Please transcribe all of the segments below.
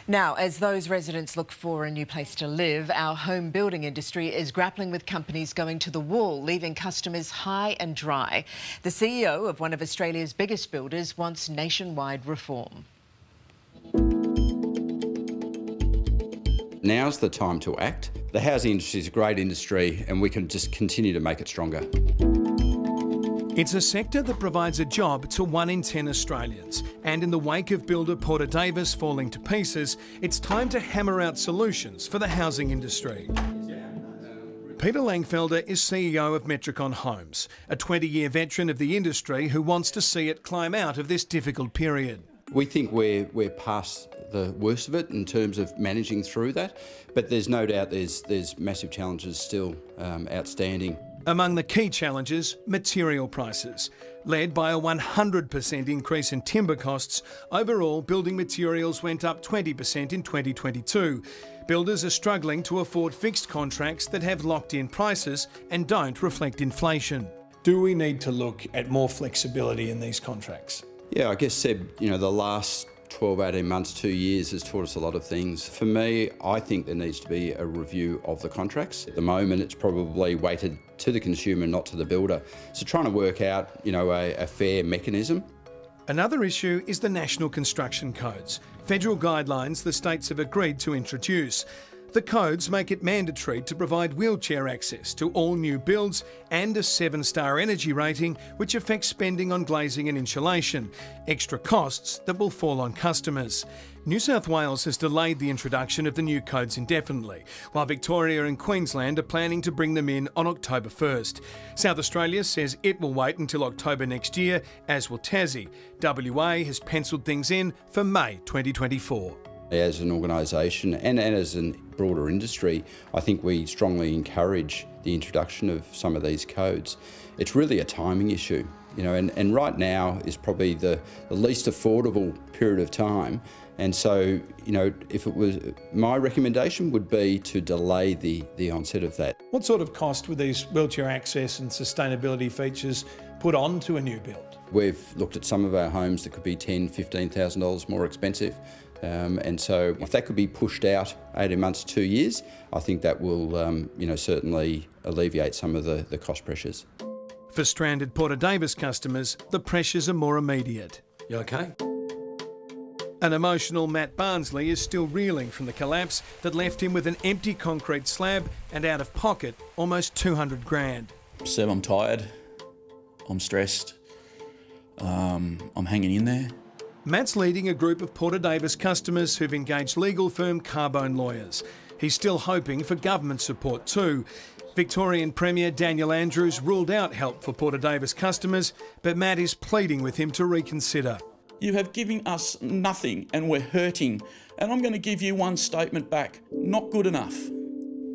Now, as those residents look for a new place to live, our home building industry is grappling with companies going to the wall, leaving customers high and dry. The CEO of one of Australia's biggest builders wants nationwide reform. Now's the time to act. The housing industry is a great industry and we can just continue to make it stronger. It's a sector that provides a job to 1 in 10 Australians. And in the wake of builder Porter Davis falling to pieces, it's time to hammer out solutions for the housing industry. Peter Langfelder is CEO of Metricon Homes, a 20-year veteran of the industry who wants to see it climb out of this difficult period. We think we're past the worst of it in terms of managing through that, but there's no doubt there's massive challenges still outstanding. Among the key challenges, material prices. Led by a 100% increase in timber costs, overall building materials went up 20% in 2022. Builders are struggling to afford fixed contracts that have locked-in prices and don't reflect inflation. Do we need to look at more flexibility in these contracts? Yeah, I guess, Seb, the last 12, 18 months, 2 years has taught us a lot of things. For me, I think there needs to be a review of the contracts. At the moment, it's probably weighted to the consumer, not to the builder. So trying to work out, a fair mechanism. Another issue is the National Construction Codes, federal guidelines the states have agreed to introduce. The codes make it mandatory to provide wheelchair access to all new builds and a 7-star energy rating, which affects spending on glazing and insulation, extra costs that will fall on customers. New South Wales has delayed the introduction of the new codes indefinitely, while Victoria and Queensland are planning to bring them in on October 1st. South Australia says it will wait until October next year, as will Tassie. WA has pencilled things in for May 2024. As an organisation and as a broader industry, I think we strongly encourage the introduction of some of these codes. It's really a timing issue, and right now is probably the least affordable period of time. And so, if it was, my recommendation would be to delay the onset of that. What sort of cost would these wheelchair access and sustainability features put onto a new build? We've looked at some of our homes that could be $10,000, $15,000 more expensive. And so if that could be pushed out 18 months, 2 years, I think that will, certainly alleviate some of the cost pressures. For stranded Porter Davis customers, the pressures are more immediate. You okay? An emotional Matt Barnsley is still reeling from the collapse that left him with an empty concrete slab and out of pocket almost 200 grand. Seb, I'm tired, I'm stressed, I'm hanging in there. Matt's leading a group of Porter Davis customers who've engaged legal firm Carbone Lawyers. He's still hoping for government support too. Victorian Premier Daniel Andrews ruled out help for Porter Davis customers, but Matt is pleading with him to reconsider. You have given us nothing and we're hurting, and I'm going to give you one statement back: not good enough.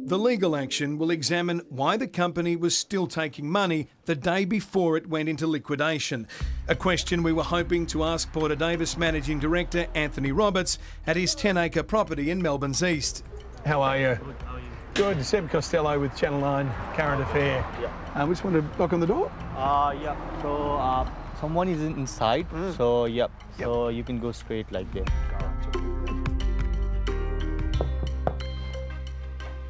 The legal action will examine why the company was still taking money the day before it went into liquidation, a question we were hoping to ask Porter Davis Managing Director Anthony Roberts at his 10-acre property in Melbourne's east. How are you? Good, how are you? Good. Seb Costello with Channel 9 Current Affair. Yeah. We just want to knock on the door. Yeah. So someone is inside. So So you can go straight like that.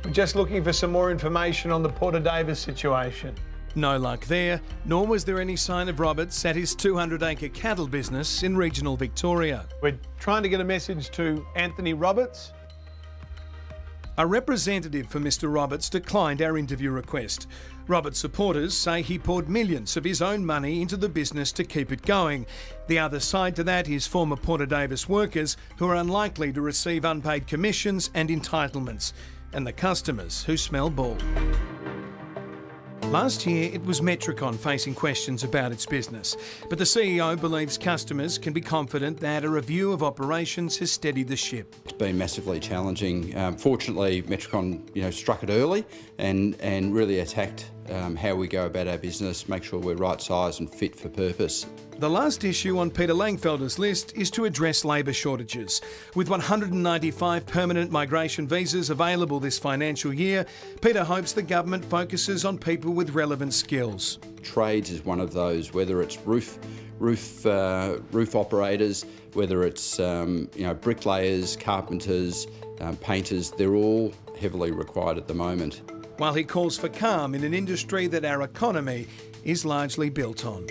We're just looking for some more information on the Porter Davis situation. No luck there, nor was there any sign of Roberts at his 200-acre cattle business in regional Victoria. We're trying to get a message to Anthony Roberts. A representative for Mr Roberts declined our interview request. Roberts supporters say he poured millions of his own money into the business to keep it going. The other side to that is former Porter Davis workers who are unlikely to receive unpaid commissions and entitlements, and the customers who smell bull. Last year, it was Metricon facing questions about its business, but the CEO believes customers can be confident that a review of operations has steadied the ship. It's been massively challenging. Fortunately, Metricon, struck it early and really attacked how we go about our business, make sure we're right sized and fit for purpose. The last issue on Peter Langfelder's list is to address labour shortages. With 195 permanent migration visas available this financial year, Peter hopes the government focuses on people with relevant skills. Trades is one of those, whether it's roof roof operators, whether it's bricklayers, carpenters, painters, they're all heavily required at the moment. While he calls for calm in an industry that our economy is largely built on.